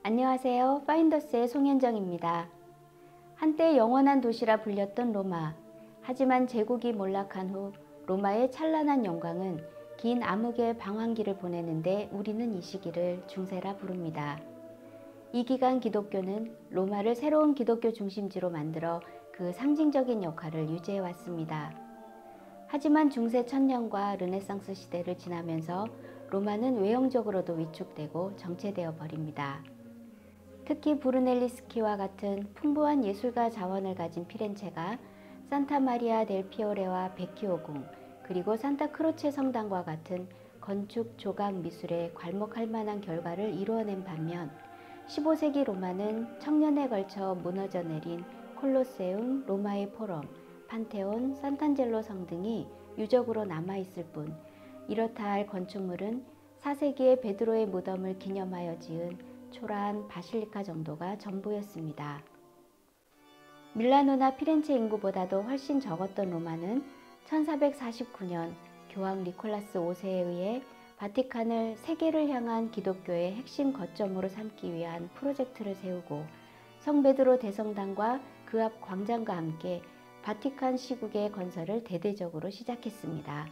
안녕하세요. 파인더스의 송현정입니다. 한때 영원한 도시라 불렸던 로마. 하지만 제국이 몰락한 후 로마의 찬란한 영광은 긴 암흑의 방황기를 보내는데 우리는 이 시기를 중세라 부릅니다. 이 기간 기독교는 로마를 새로운 기독교 중심지로 만들어 그 상징적인 역할을 유지해 왔습니다. 하지만 중세 천년과 르네상스 시대를 지나면서 로마는 외형적으로도 위축되고 정체되어 버립니다. 특히 브루넬리스키와 같은 풍부한 예술가 자원을 가진 피렌체가 산타 마리아 델 피오레와 베키오궁 그리고 산타 크로체 성당과 같은 건축 조각 미술에 괄목할 만한 결과를 이루어낸 반면 15세기 로마는 청년에 걸쳐 무너져 내린 콜로세움, 로마의 포럼, 판테온, 산탄젤로 성 등이 유적으로 남아있을 뿐 이렇다 할 건축물은 4세기의 베드로의 무덤을 기념하여 지은 초라한 바실리카 정도가 전부였습니다. 밀라노나 피렌체 인구보다도 훨씬 적었던 로마는 1449년 교황 니콜라스 5세에 의해 바티칸을 세계를 향한 기독교의 핵심 거점으로 삼기 위한 프로젝트를 세우고 성 베드로 대성당과 그 앞 광장과 함께 바티칸 시국의 건설을 대대적으로 시작했습니다.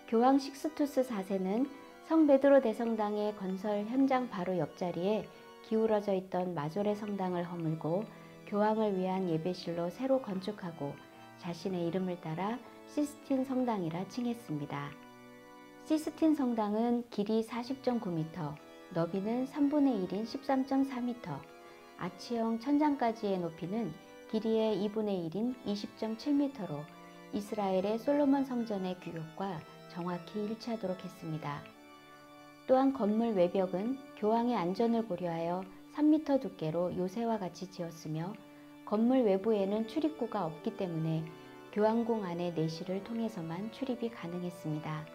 교황 식스투스 4세는 성 베드로 대성당의 건설 현장 바로 옆자리에 기울어져 있던 마조레 성당을 허물고 교황을 위한 예배실로 새로 건축하고 자신의 이름을 따라 시스틴 성당이라 칭했습니다. 시스틴 성당은 길이 40.9m, 너비는 3분의 1인 13.4m, 아치형 천장까지의 높이는 길이의 2분의 1인 20.7m로 이스라엘의 솔로몬 성전의 규격과 정확히 일치하도록 했습니다. 또한 건물 외벽은 교황의 안전을 고려하여 3m 두께로 요새와 같이 지었으며 건물 외부에는 출입구가 없기 때문에 교황궁 안의 내실을 통해서만 출입이 가능했습니다.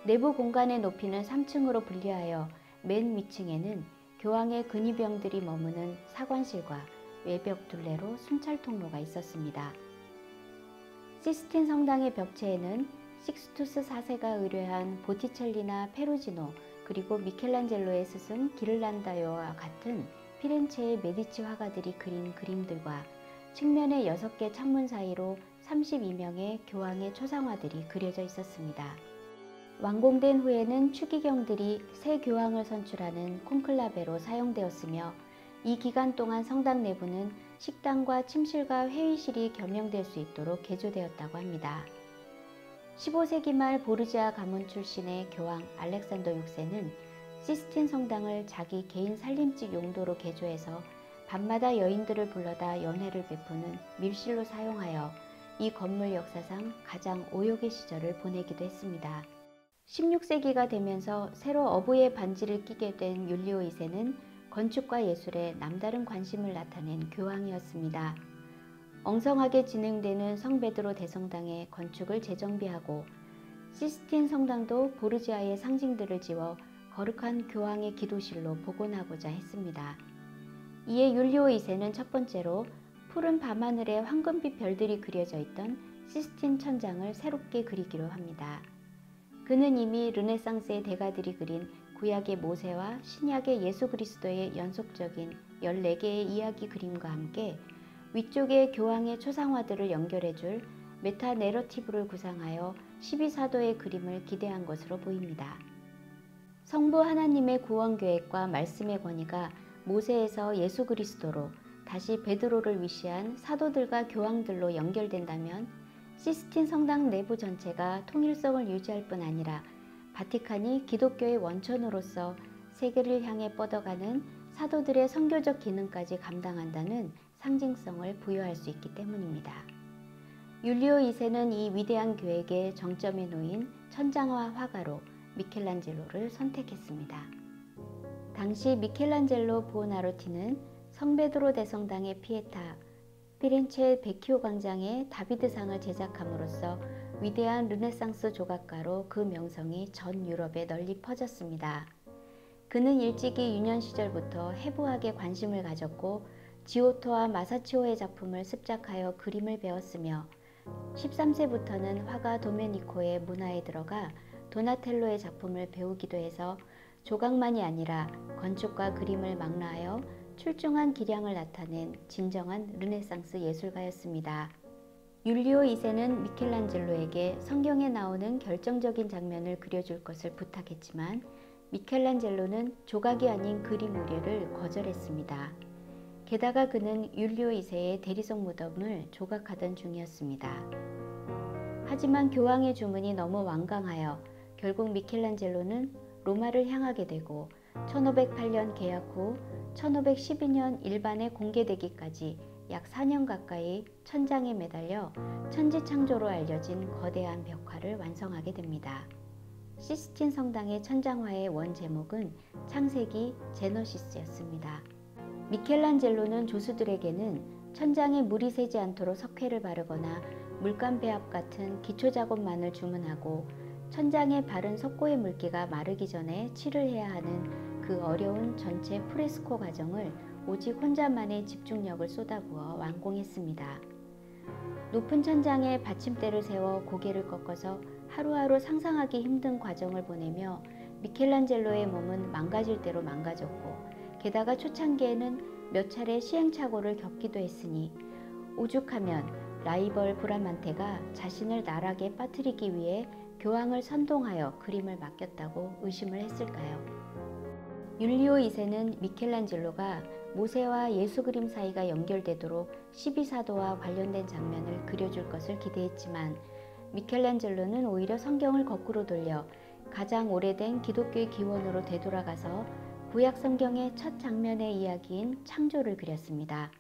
내부 공간의 높이는 3층으로 분리하여 맨 위층에는 교황의 근위병들이 머무는 사관실과 외벽 둘레로 순찰 통로가 있었습니다. 시스틴 성당의 벽체에는 식스투스 4세가 의뢰한 보티첼리나 페루지노 그리고 미켈란젤로의 스승 기를란다요와 같은 피렌체의 메디치 화가들이 그린 그림들과 측면의 6개 창문 사이로 32명의 교황의 초상화들이 그려져 있었습니다. 완공된 후에는 추기경들이 새 교황을 선출하는 콘클라베로 사용되었으며 이 기간 동안 성당 내부는 식당과 침실과 회의실이 겸용될 수 있도록 개조되었다고 합니다. 15세기 말 보르지아 가문 출신의 교황 알렉산더 6세는 시스틴 성당을 자기 개인 살림집 용도로 개조해서 밤마다 여인들을 불러다 연회를 베푸는 밀실로 사용하여 이 건물 역사상 가장 오욕의 시절을 보내기도 했습니다. 16세기가 되면서 새로 어부의 반지를 끼게 된 율리오 2세는 건축과 예술에 남다른 관심을 나타낸 교황이었습니다. 엉성하게 진행되는 성 베드로 대성당의 건축을 재정비하고 시스틴 성당도 보르지아의 상징들을 지워 거룩한 교황의 기도실로 복원하고자 했습니다. 이에 율리오 2세는 첫 번째로 푸른 밤하늘에 황금빛 별들이 그려져 있던 시스틴 천장을 새롭게 그리기로 합니다. 그는 이미 르네상스의 대가들이 그린 구약의 모세와 신약의 예수 그리스도의 연속적인 14개의 이야기 그림과 함께 위쪽에 교황의 초상화들을 연결해줄 메타 내러티브를 구상하여 12사도의 그림을 기대한 것으로 보입니다. 성부 하나님의 구원 계획과 말씀의 권위가 모세에서 예수 그리스도로 다시 베드로를 위시한 사도들과 교황들로 연결된다면 시스틴 성당 내부 전체가 통일성을 유지할 뿐 아니라 바티칸이 기독교의 원천으로서 세계를 향해 뻗어가는 사도들의 선교적 기능까지 감당한다는 상징성을 부여할 수 있기 때문입니다. 율리오 2세는 이 위대한 계획의 정점에 놓인 천장화 화가로 미켈란젤로를 선택했습니다. 당시 미켈란젤로 부오나로티는 성베드로 대성당의 피에타, 피렌체 베키오 광장의 다비드상을 제작함으로써 위대한 르네상스 조각가로 그 명성이 전 유럽에 널리 퍼졌습니다. 그는 일찍이 유년 시절부터 해부학에 관심을 가졌고 지오토와 마사치오의 작품을 습작하여 그림을 배웠으며 13세부터는 화가 도메니코의 문화에 들어가 도나텔로의 작품을 배우기도 해서 조각만이 아니라 건축과 그림을 망라하여 출중한 기량을 나타낸 진정한 르네상스 예술가였습니다. 율리오 2세는 미켈란젤로에게 성경에 나오는 결정적인 장면을 그려줄 것을 부탁했지만 미켈란젤로는 조각이 아닌 그림 의뢰를 거절했습니다. 게다가 그는 율리오 2세의 대리석 무덤을 조각하던 중이었습니다. 하지만 교황의 주문이 너무 완강하여 결국 미켈란젤로는 로마를 향하게 되고 1508년 계약 후 1512년 일반에 공개되기까지 약 4년 가까이 천장에 매달려 천지창조로 알려진 거대한 벽화를 완성하게 됩니다. 시스틴 성당의 천장화의 원 제목은 창세기 제너시스였습니다. 미켈란젤로는 조수들에게는 천장에 물이 새지 않도록 석회를 바르거나 물감 배합 같은 기초 작업만을 주문하고 천장에 바른 석고의 물기가 마르기 전에 칠을 해야 하는 그 어려운 전체 프레스코 과정을 오직 혼자만의 집중력을 쏟아부어 완공했습니다. 높은 천장에 받침대를 세워 고개를 꺾어서 하루하루 상상하기 힘든 과정을 보내며 미켈란젤로의 몸은 망가질 대로 망가졌고 게다가 초창기에는 몇 차례 시행착오를 겪기도 했으니 오죽하면 라이벌 브라만테가 자신을 나락에 빠뜨리기 위해 교황을 선동하여 그림을 맡겼다고 의심을 했을까요? 율리오 2세는 미켈란젤로가 모세와 예수 그림 사이가 연결되도록 12사도와 관련된 장면을 그려줄 것을 기대했지만 미켈란젤로는 오히려 성경을 거꾸로 돌려 가장 오래된 기독교의 기원으로 되돌아가서 구약 성경의 첫 장면의 이야기인 창조를 그렸습니다.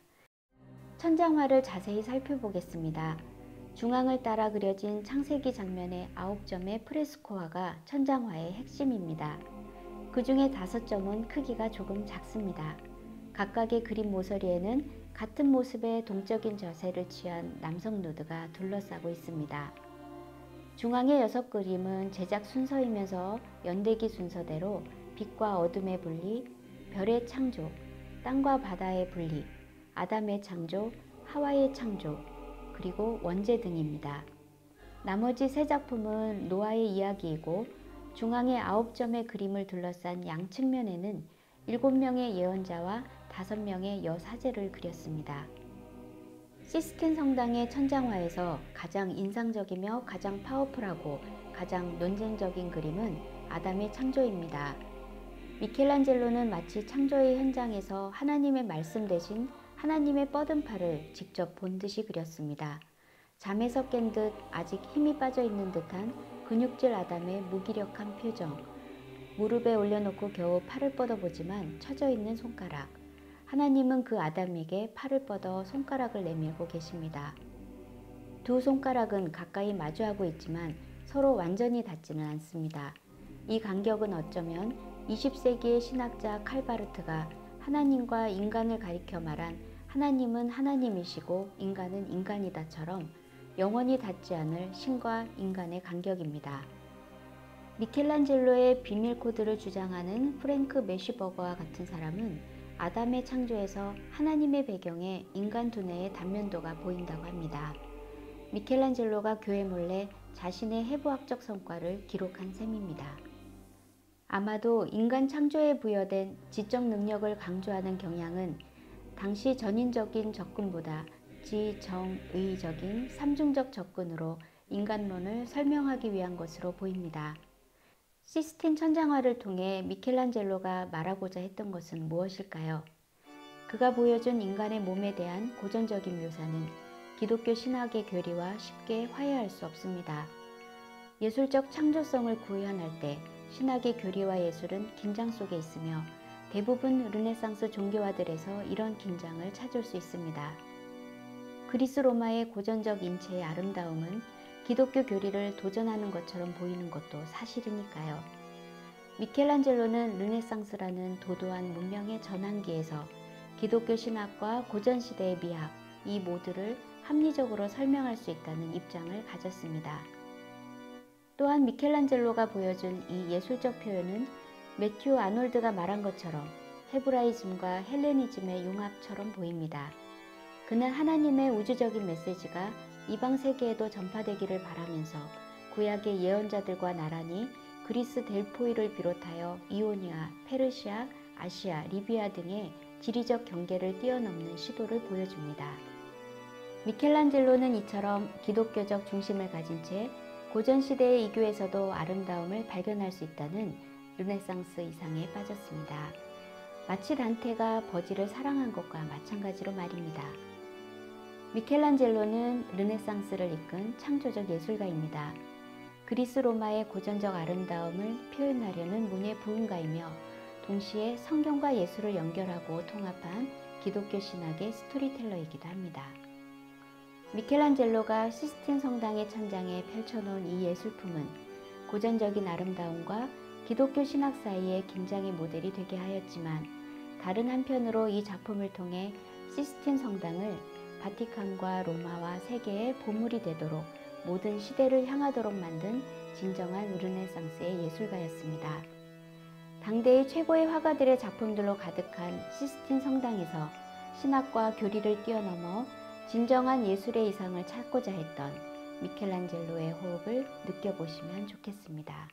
천장화를 자세히 살펴보겠습니다. 중앙을 따라 그려진 창세기 장면의 9점의 프레스코화가 천장화의 핵심입니다. 그 중에 5점은 크기가 조금 작습니다. 각각의 그림 모서리에는 같은 모습의 동적인 자세를 취한 남성 누드가 둘러싸고 있습니다. 중앙의 6그림은 제작 순서이면서 연대기 순서대로 빛과 어둠의 분리, 별의 창조, 땅과 바다의 분리, 아담의 창조, 하와의 창조, 그리고 원죄 등입니다. 나머지 3작품은 노아의 이야기이고 중앙의 9점의 그림을 둘러싼 양측면에는 7명의 예언자와 5명의 여사제를 그렸습니다. 시스틴 성당의 천장화에서 가장 인상적이며 가장 파워풀하고 가장 논쟁적인 그림은 아담의 창조입니다. 미켈란젤로는 마치 창조의 현장에서 하나님의 말씀 대신 하나님의 뻗은 팔을 직접 본 듯이 그렸습니다. 잠에서 깬 듯 아직 힘이 빠져 있는 듯한 근육질 아담의 무기력한 표정, 무릎에 올려놓고 겨우 팔을 뻗어보지만 처져 있는 손가락. 하나님은 그 아담에게 팔을 뻗어 손가락을 내밀고 계십니다. 두 손가락은 가까이 마주하고 있지만 서로 완전히 닿지는 않습니다. 이 간격은 어쩌면 20세기의 신학자 칼바르트가 하나님과 인간을 가리켜 말한 하나님은 하나님이시고 인간은 인간이다처럼 영원히 닿지 않을 신과 인간의 간격입니다. 미켈란젤로의 비밀 코드를 주장하는 프랭크 메시버거와 같은 사람은 아담의 창조에서 하나님의 배경에 인간 두뇌의 단면도가 보인다고 합니다. 미켈란젤로가 교회 몰래 자신의 해부학적 성과를 기록한 셈입니다. 아마도 인간 창조에 부여된 지적 능력을 강조하는 경향은 당시 전인적인 접근보다 지정의적인 삼중적 접근으로 인간론을 설명하기 위한 것으로 보입니다. 시스틴 천장화를 통해 미켈란젤로가 말하고자 했던 것은 무엇일까요? 그가 보여준 인간의 몸에 대한 고전적인 묘사는 기독교 신학의 교리와 쉽게 화해할 수 없습니다. 예술적 창조성을 구현할 때 신학의 교리와 예술은 긴장 속에 있으며 대부분 르네상스 종교화들에서 이런 긴장을 찾을 수 있습니다. 그리스 로마의 고전적 인체의 아름다움은 기독교 교리를 도전하는 것처럼 보이는 것도 사실이니까요. 미켈란젤로는 르네상스라는 도도한 문명의 전환기에서 기독교 신학과 고전시대의 미학, 이 모두를 합리적으로 설명할 수 있다는 입장을 가졌습니다. 또한 미켈란젤로가 보여준 이 예술적 표현은 매튜 아놀드가 말한 것처럼 헤브라이즘과 헬레니즘의 융합처럼 보입니다. 그는 하나님의 우주적인 메시지가 이방 세계에도 전파되기를 바라면서 구약의 예언자들과 나란히 그리스 델포이를 비롯하여 이오니아, 페르시아, 아시아, 리비아 등의 지리적 경계를 뛰어넘는 시도를 보여줍니다. 미켈란젤로는 이처럼 기독교적 중심을 가진 채 고전시대의 이교에서도 아름다움을 발견할 수 있다는 르네상스 이상에 빠졌습니다. 마치 단테가 버지를 사랑한 것과 마찬가지로 말입니다. 미켈란젤로는 르네상스를 이끈 창조적 예술가입니다. 그리스 로마의 고전적 아름다움을 표현하려는 문예 부흥가이며 동시에 성경과 예술을 연결하고 통합한 기독교 신학의 스토리텔러이기도 합니다. 미켈란젤로가 시스틴 성당의 천장에 펼쳐놓은 이 예술품은 고전적인 아름다움과 기독교 신학 사이의 긴장의 모델이 되게 하였지만, 다른 한편으로 이 작품을 통해 시스틴 성당을 바티칸과 로마와 세계의 보물이 되도록 모든 시대를 향하도록 만든 진정한 르네상스의 예술가였습니다. 당대의 최고의 화가들의 작품들로 가득한 시스틴 성당에서 신학과 교리를 뛰어넘어 진정한 예술의 이상을 찾고자 했던 미켈란젤로의 호흡을 느껴보시면 좋겠습니다.